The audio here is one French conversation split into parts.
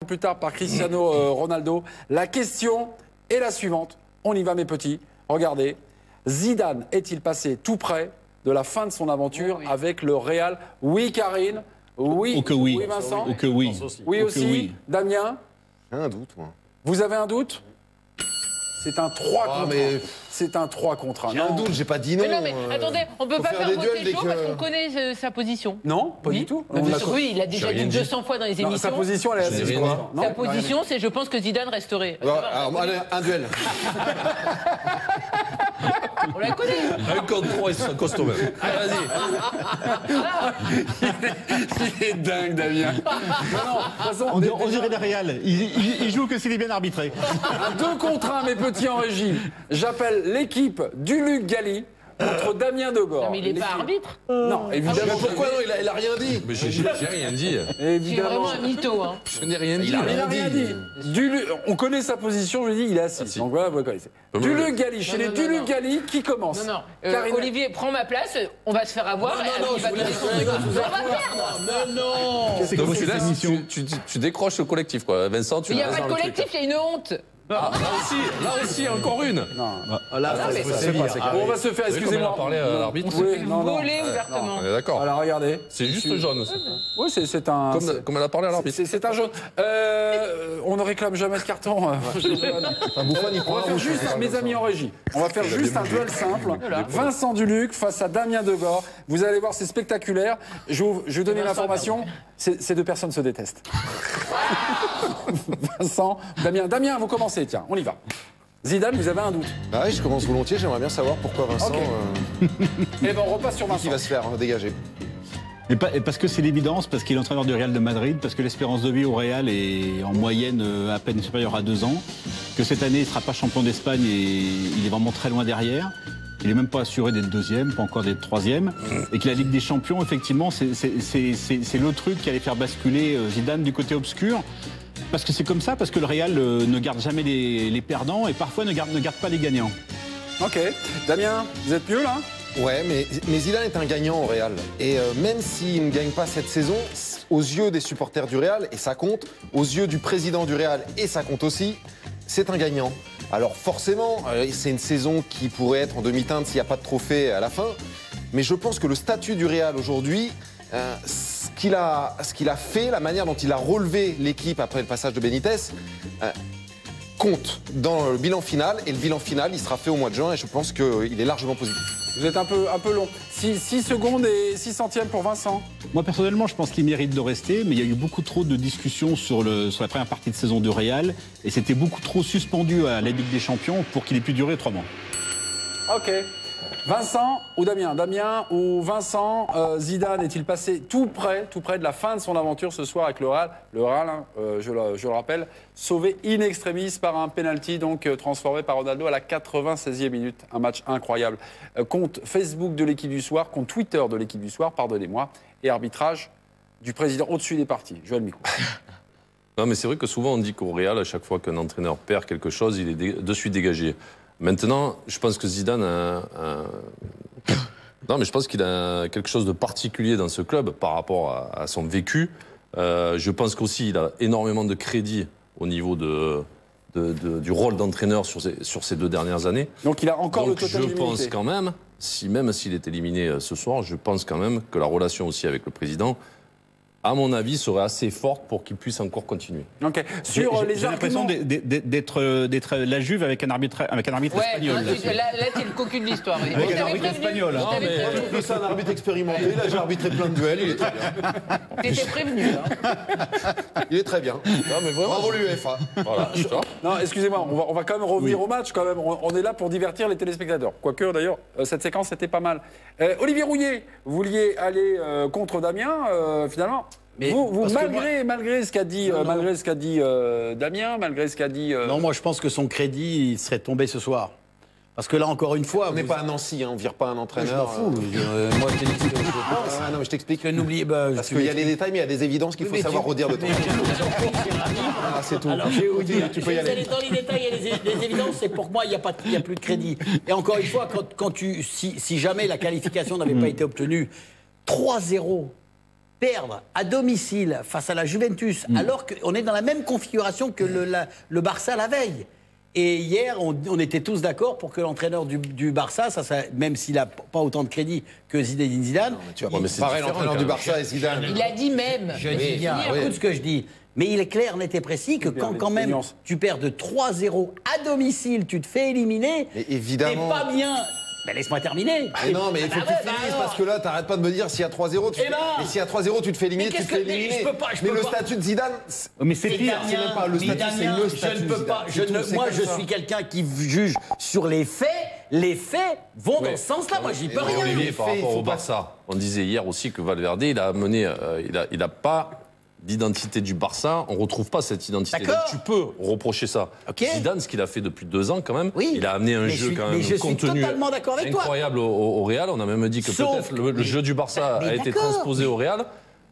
plus tard par Cristiano Ronaldo. La question est la suivante. On y va, mes petits. Regardez. Zidane est-il passé tout près de la fin de son aventure avec le Real? Oui, Karine. Oui. Ou que oui. Oui, Vincent. Ou que oui. Oui Ou aussi. que oui. Damien. J'ai un doute, moi. Vous avez un doute? C'est un 3 contre 1. Mais... C'est un 3 contre 1. J'ai un doute, j'ai pas dit non. Mais non, mais attendez, on peut pas faire voter chaud parce qu'on que... connaît sa position. Non, pas Oui. du tout. Mais On bien l'a- sûr, oui, il a déjà dit 200 fois dans les Non, émissions. sa position, elle est assez rien constante. Non, Sa rien dit. position, c'est je pense que Zidane resterait. Bon, alors, allez, un duel. On la connaît. Un contre 3, ils sont costauds même. Allez, vas-y. Il est dingue, Damien. Non, de toute façon, On dirait le Real. Il joue que s'il est bien arbitré. un 2 contre 1, mes petits en régie. J'appelle l'équipe du Luc Galli contre Damien Degord. Non, mais il n'est pas L'équipe- arbitre. Non, évidemment. Mais pourquoi non, il a rien dit. Mais j'ai rien dit. C'est Évidemment. vraiment un mytho. Hein. Je n'ai rien dit. Il n'a rien dit. On connaît sa position, je lui dis, il est assis. Donc voilà, vous le connaissez. Du Luc Galli, chez les Non, du non, Luc non. Galli, qui commence? Non, non. Karine- Olivier, prends ma place, on va se faire avoir. Non, et non, il va je donner vous son laisse, truc. je vous On va perdre. Mais non. C'est Donc quoi tu cette laisses, émission tu décroches le collectif, quoi. Vincent, tu Mais il n'y a restes pas de dans le truc. collectif, il y a une honte. Ah, là aussi, encore une. Non. Là, mais faut ça, sévir. Bon, on va se faire, Vous avez comme elle a excusez-moi. parlé à l'arbitre. On Oui, s'est fait non, non. voler ouvertement. On est d'accord. Alors regardez. C'est juste jaune. ça. Oui, c'est un. Comme elle a parlé à l'arbitre. C'est un jaune. On ne réclame jamais de carton. Un bouffon, il On prend va un faire rouge. juste, mes amis en régie, on va faire juste un duel simple. Vincent Duluc face à Damien Degord. Vous allez voir, c'est spectaculaire. Je vais vous donner l'information. Ces deux personnes se détestent. Vincent, Damien, vous commencez, tiens, on y va. Zidane, vous avez un doute. Ah oui, je commence volontiers, j'aimerais bien savoir pourquoi Vincent Ok. Eh ben, on repasse sur qui Vincent. va se faire dégager. Et parce que c'est l'évidence, parce qu'il est entraîneur du Real de Madrid, parce que l'espérance de vie au Real est en moyenne à peine supérieure à 2 ans, que cette année il ne sera pas champion d'Espagne et il est vraiment très loin derrière. Il n'est même pas assuré d'être deuxième, pas encore d'être troisième. Et que la Ligue des Champions, effectivement, c'est le truc qui allait faire basculer Zidane du côté obscur. Parce que c'est comme ça, parce que le Real ne garde jamais les perdants et parfois ne garde pas les gagnants. Ok. Damien, vous êtes mieux là? Ouais, mais Zidane est un gagnant au Real. Et même s'il ne gagne pas cette saison, aux yeux des supporters du Real, et ça compte, aux yeux du président du Real, et ça compte aussi, c'est un gagnant. Alors forcément, c'est une saison qui pourrait être en demi-teinte s'il n'y a pas de trophée à la fin. Mais je pense que le statut du Real aujourd'hui, ce qu'il a fait, la manière dont il a relevé l'équipe après le passage de Benitez, compte dans le bilan final. Et le bilan final, il sera fait au mois de juin et je pense qu'il est largement positif. Vous êtes un peu long. 6 secondes et 6 centièmes pour Vincent. Moi, personnellement, je pense qu'il mérite de rester, mais il y a eu beaucoup trop de discussions sur la première partie de saison du Real, et c'était beaucoup trop suspendu à la Ligue des Champions pour qu'il ait pu durer 3 mois. Ok. Vincent ou Damien? Damien ou Vincent, Zidane est-il passé tout près de la fin de son aventure ce soir avec le Real? Le Real, hein, je le rappelle, sauvé in extremis par un penalty donc transformé par Ronaldo à la 96e minute. Un match incroyable. Compte Facebook de l'équipe du soir, compte Twitter de l'équipe du soir, pardonnez-moi, et arbitrage du président au-dessus des parties. Joël Micou. Non, mais c'est vrai que souvent on dit qu'au Real, à chaque fois qu'un entraîneur perd quelque chose, il est de suite dégagé. Maintenant, je pense que Zidane non, mais je pense qu'il a quelque chose de particulier dans ce club par rapport à son vécu. Je pense qu'aussi il a énormément de crédit au niveau du rôle d'entraîneur sur ces 2 dernières années. Donc il a encore Donc, le total je pense quand même, même s'il est éliminé ce soir, je pense quand même que la relation aussi avec le président, à mon avis, serait assez forte pour qu'il puisse encore continuer. Ok. Sur les J'ai l'impression arguments... d'être la Juve avec un arbitre espagnol. Là, t'es le cocu de l'histoire. Oui. Avec On un t'avait arbitre prévenu. espagnol, hein. On t'avait Moi, je prévenu. trouve ça un arbitre expérimenté. Là, j'ai arbitré plein de duels, il est très bien. T'étais prévenu. Hein. Il est très bien. Non, mais vraiment. Bravo l'UEFA. Voilà, tu vois. Non, excusez-moi, on va quand même revenir au match. Quand même. On est là pour divertir les téléspectateurs. Quoique, d'ailleurs, cette séquence était pas mal. Olivier Rouillet, vous vouliez aller contre Damien, finalement. Mais vous parce que malgré ce qu'a dit, malgré ce qu'a dit Damien, malgré ce qu'a dit... Non, moi je pense que son crédit il serait tombé ce soir. Parce que là, encore une fois... On n'est pas à Nancy, hein, on ne vire pas un Je m'en entraîneur. fous. Moi, je te dis ce que je pense. Non, mais je t'explique. Que n'oubliez pas... Parce qu'il y a des détails, mais il y a des évidences qu'il faut savoir redire de temps en temps. Ah, c'est tout. Alors, Tu peux y aller. Dans les détails et les évidences, c'est pour moi, il n'y a plus de crédit. Et encore une fois, si jamais la qualification n'avait pas été obtenue, 3-0 perdre à domicile face à la Juventus, alors qu'on est dans la même configuration que le Barça la veille. Et hier, on était tous d'accord pour que l'entraîneur du Barça, même s'il n'a pas autant de crédit que Zinedine Zidane, Pareil, l'entraîneur du Barça et Zidane. Il a dit même. je dis bien, oui. écoute ce que je dis. Mais il est clair, net et précis que quand même nuances. tu perds de 3-0 à domicile, tu te fais éliminer, Mais t'es évidemment. pas bien. Ben laisse-moi terminer. Mais non, mais il faut que tu finisses parce que là, t'arrêtes pas de me dire s'il y a 3-0, Eh ben. mais s'il y a 3-0, tu te fais éliminer, Mais tu te qu'est-ce fais que- mais éliminer. je peux pas, mais peux le pas. statut de Zidane, Mais c'est pire. c'est même pas le statut, c'est le statut Je ne de peux pas. Zidane. C'est tout, Moi, c'est je comme ça. suis quelqu'un qui juge sur les faits. Les faits vont dans ce sens-là. Moi, j'y peux Mais rien. Olivier, par faits, il rapport faut au pas- Barça, on disait hier aussi que Valverde, il a mené, il a pas d'identité du Barça. On retrouve pas cette identité. D'accord. Donc tu peux reprocher ça. Ok. Zidane, ce qu'il a fait depuis 2 ans quand même, Oui. il a amené un Mais jeu quand mais même je suis contenu totalement d'accord avec toi. incroyable au Real. On a même dit que Sauf peut-être le jeu du Barça Mais a été d'accord. transposé au Real.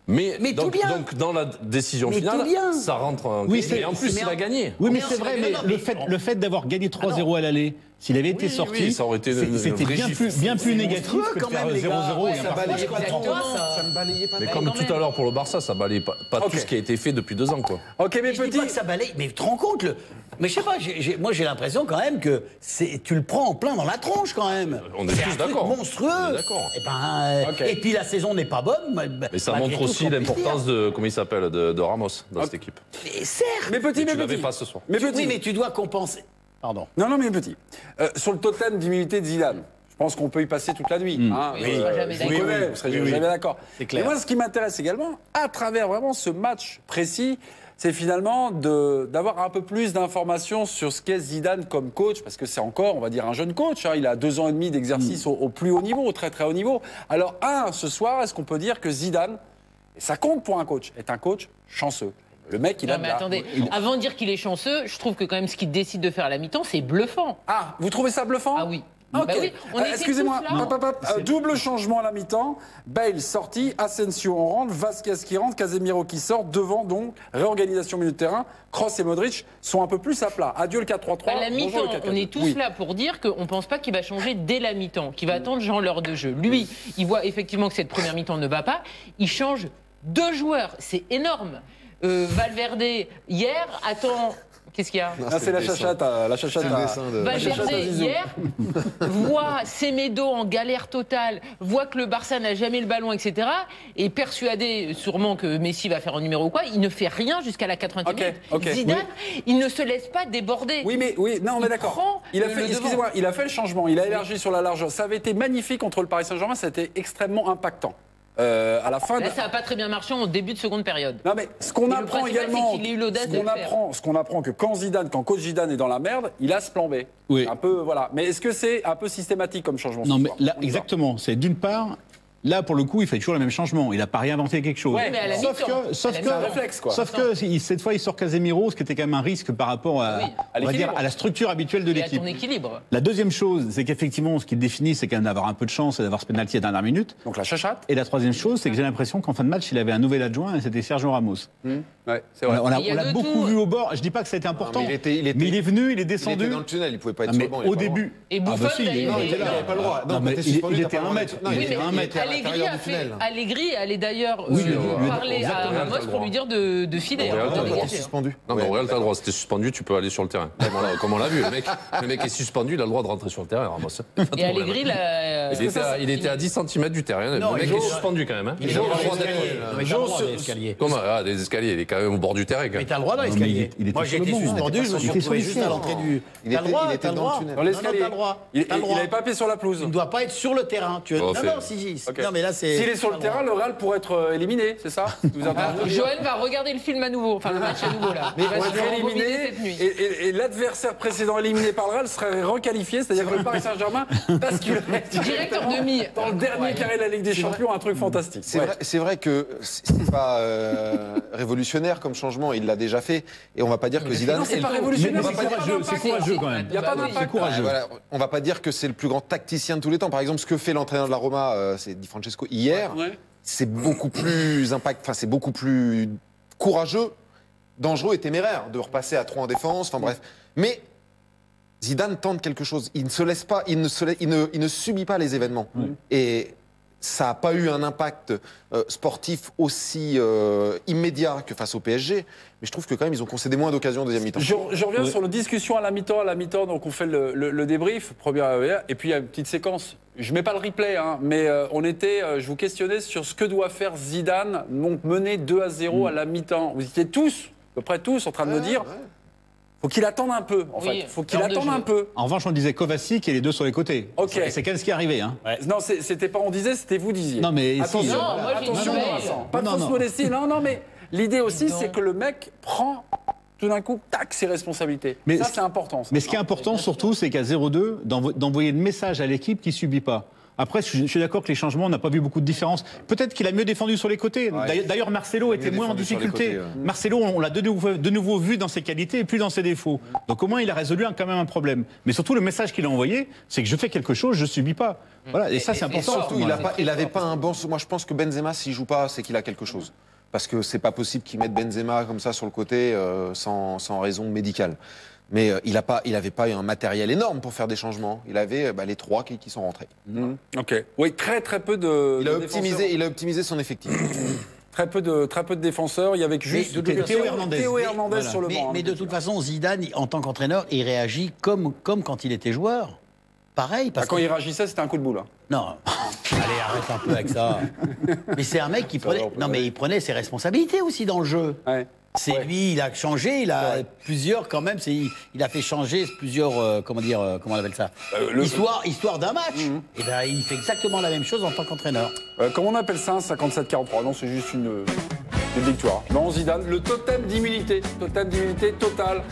Mais tout bien. donc dans la décision Mais finale, tout bien. ça rentre en Oui, et en plus mais il a gagné. Oui, mais Non, c'est c'est vrai, vrai, mais non, mais le fait d'avoir gagné 3-0 à l'aller, s'il avait été Oui, sorti, oui, ça aurait été une c'était vraie bien gifle. bien plus négatif monstrueux que de quand faire même, les gars. 0-0 et Ouais, un ça partout. balayait pas Exactement. ça me balayait pas. Mais Bah, comme quand tout même. à l'heure pour le Barça, ça balaye pas Ok. tout ce qui a été fait depuis 2 ans, quoi. Ok, mes Je dis petits. pas que ça balaye, mais tu te rends compte mais je sais pas, moi j'ai l'impression quand même que tu le prends en plein dans la tronche quand même. On est C'est tous un truc d'accord. monstrueux. On est d'accord. Ok. Et puis la saison n'est pas bonne. Mais ça malgré montre tout, aussi ce qu'on puisse l'importance dire. de, comment il s'appelle, de Ramos dans cette équipe. Mais certes. Mes petits, Et mes tu l'avais petits. pas ce soir. Mes petits. Oui, mais tu dois compenser. Pardon. Non, non, mes petits. Sur le totem d'immunité de Zidane, je pense qu'on peut y passer toute la nuit. Hein, Oui, on sera jamais je d'accord. vous connais, vous serez jamais d'accord. C'est clair. Et moi, ce qui m'intéresse également, à travers vraiment ce match précis, c'est finalement d'avoir un peu plus d'informations sur ce qu'est Zidane comme coach, parce que c'est encore, on va dire, un jeune coach. Hein, il a 2 ans et demi d'exercice au plus haut niveau, au très très haut niveau. Alors, ce soir, est-ce qu'on peut dire que Zidane, et ça compte pour un coach, est un coach chanceux? Le mec, il a Non, mais de la- attendez, avant de dire qu'il est chanceux, je trouve que quand même ce qu'il décide de faire à la mi-temps, c'est bluffant. Ah, vous trouvez ça bluffant? Ah oui. Ok. Bah oui, on était Excusez-moi, tous là. double changement à la mi-temps. Bale sorti, Asensio on rentre, Vasquez qui rentre, Casemiro qui sort. Devant donc, réorganisation milieu de terrain. Kroos et Modric sont un peu plus à plat. Adieu le 4-3-3. À la bonjour mi-temps, le 4-4-2. on est tous Oui. là pour dire qu'on ne pense pas qu'il va changer dès la mi-temps, qu'il va attendre Jean l'heure de jeu. Lui, il voit effectivement que cette première mi-temps ne va pas. Il change 2 joueurs. C'est énorme. Valverde, hier, attend. Qu'est-ce qu'il y a? Ah, c'est la chachate. La chachate. C'est le dessin de- Valverde, Zizou. hier, voit Semedo en galère totale, voit que le Barça n'a jamais le ballon, etc. Et persuadé sûrement que Messi va faire un numéro ou quoi, il ne fait rien jusqu'à la 80e Ok, minute. ok. Zidane, il ne se laisse pas déborder. Oui, mais oui, non, mais Il d'accord. prend Il a le fait, devant. excusez-moi, il a fait le changement. Il a élargi sur la largeur. Ça avait été magnifique contre le Paris Saint-Germain. Ça a été extrêmement impactant. À la fin. Là, ça n'a pas très bien marché en début de seconde période. Non mais ce qu'on Mais le apprend principal, également, c'est qu'il ait eu l'audace de le faire. ce qu'on apprend que quand coach Zidane est dans la merde, il a ce plan B. Oui. Un peu voilà. Mais est-ce que c'est un peu systématique comme changement? Non, ce mais soir là, On y va. exactement. C'est d'une part, là, pour le coup, il fait toujours le même changement. Il n'a pas réinventé quelque chose. Ouais, mais à la sauf mi-temps. que, sauf À la que, mi-temps. C'est un réflexe, quoi. sauf que cette fois, il sort Casemiro, ce qui était quand même un risque par rapport à, Oui, à on va dire, l'équilibre. à la structure habituelle de Et à l'équipe. ton équilibre. La deuxième chose, c'est qu'effectivement, ce qu'il définit, c'est quand même d'avoir un peu de chance et d'avoir ce pénalty à la dernière minute. Donc la chachate. Et la troisième chose, c'est que j'ai l'impression qu'en fin de match, il avait un nouvel adjoint et c'était Sergio Ramos. Ouais, c'est vrai. On l'a Il y a on l'a de beaucoup tout. vu au bord. Je dis pas que ça a été important, mais il était- mais il est venu, il est Il descendu. était dans le tunnel, il pouvait pas être Ah, sur mais le banc. il avait au pas le droit. début. Et Ah, bah Buffon, si, il est- d'ailleurs, Non, il était là, il avait pas le droit. Non, quand mais t'es il suspendu, était t'as pas à le un droit. mètre. Non, Il il était était à un mètre. Allegri a fait. Allegri allait d'ailleurs Oui, lui, parler à Real, t'as Ramos le pour lui dire de filer. Au Real, de t'as le droit. dégager. suspendu. Non, mais Ouais. au Real, t'as le droit. Si t'es suspendu, tu peux aller sur le terrain. Comme on l'a vu. Le mec est suspendu, il a le droit de rentrer sur le terrain, Ramos. Pas de Et problème. Allegri, là. Il était à 10 cm du terrain. Non, Le mec il est joue- suspendu quand même. Hein. Il est Il a dans pas le droit l'escalier. d'être. Non, mais t'as le droit dans l'escalier. Comment des escaliers, il est quand même au bord du terrain. Quand Mais même. t'as le droit dans Non, mais l'escalier. il était Moi, sur j'ai le été banc. suspendu, je me suis Il était sur retrouvé le juste à ciel. l'entrée du. Il T'as le était- droit, il était t'as le dans le droit. tunnel. Dans Non, l'escalier. t'as le droit. Il T'as le droit. n'avait pas pied sur la pelouse. Il ne doit pas être sur le terrain. Oh, Non, fait- non, si. Ok. Non, mais là, c'est. S'il est sur le terrain, le Real pourrait être éliminé, c'est ça? Vous êtes en train de dire Joël va regarder le film à nouveau, enfin le match à nouveau là. Mais Il va on se être le éliminé rembobiner cette nuit. et l'adversaire précédent éliminé par le Real serait requalifié, c'est-à-dire que le Paris Saint-Germain basculerait Direct en demi. dans le dernier Ouais. carré de la Ligue des Champions, un truc fantastique. C'est Ouais. vrai que c'est pas révolutionnaire comme changement, il l'a déjà fait. Et on va pas dire que Zidane. Non, c'est pas Mais révolutionnaire, c'est c'est pas courageux, c'est courageux quand même. Il n'y a pas d'impact. C'est courageux. Voilà, on va pas dire que c'est le plus grand tacticien de tous les temps. Par exemple, ce que fait l'entraîneur de la Roma, c'est Di Francesco hier, Ouais. c'est beaucoup plus c'est beaucoup plus courageux, dangereux et téméraire de repasser à 3 en défense. Enfin bref, mais Zidane tente quelque chose. Il ne se laisse pas, il ne subit pas les événements. Et ça n'a pas eu un impact sportif aussi immédiat que face au PSG. Mais je trouve que quand même, ils ont concédé moins d'occasions en deuxième mi-temps. Je reviens sur nos discussions à la mi-temps. À la mi-temps, donc on fait le débrief, première, et puis il y a une petite séquence. Je ne mets pas le replay, hein, mais je vous questionnais sur ce que doit faire Zidane, donc mené 2-0 à la mi-temps. Vous étiez tous, à peu près tous, en train de me dire... Faut qu'il attende un peu, en fait. Faut qu'il attende un peu. En revanche, on disait Kovacic et les deux sur les côtés. Ok. C'est quand même ce qui est arrivé. Hein. Ouais. Non, c'était pas on disait, c'était vous disiez. Non, mais attention, non, moi, j'ai attention, une nouvelle. Vincent. Pas de fausse modestie. Non, mais l'idée aussi, c'est que le mec prend tout d'un coup, tac, ses responsabilités. Mais ça, c'est important. Ça. Mais ce qui est important, surtout, c'est qu'à 0-2, d'envoyer le message à l'équipe qui subit pas. Après, je suis d'accord que les changements, on n'a pas vu beaucoup de différence. Peut-être qu'il a mieux défendu sur les côtés. Ouais. D'ailleurs, Marcelo était moins en difficulté. Marcelo, on l'a de nouveau vu dans ses qualités et plus dans ses défauts. Donc au moins, il a résolu quand même un problème. Mais surtout, le message qu'il a envoyé, c'est que je fais quelque chose, je subis pas. Voilà, et ça, c'est important. Et surtout, il n'avait pas un bon... Moi, je pense que Benzema, s'il joue pas, c'est qu'il a quelque chose. Parce que c'est pas possible qu'il mette Benzema comme ça sur le côté sans raison médicale. Mais il n'avait pas un matériel énorme pour faire des changements. Il avait les trois qui sont rentrés. Ok. Oui, très peu de. Il a optimisé son effectif. Très peu de défenseurs. Il y avait juste Théo Hernandez sur le banc. Mais de toute façon, Zidane, en tant qu'entraîneur, il réagit comme quand il était joueur. Pareil. Parce quand il réagissait, c'était un coup de boule. Hein. Non. Allez, arrête un peu avec ça. Mais c'est un mec qui prenait. Non, mais il prenait ses responsabilités aussi dans le jeu. Ouais. C'est lui, il a changé, il a plusieurs quand même, il a fait changer plusieurs, comment on appelle ça, histoire d'un match. Et ben il fait exactement la même chose en tant qu'entraîneur. Comment on appelle ça, 57-43 Non, c'est juste une victoire. Non, Zidane, le totem d'immunité totale.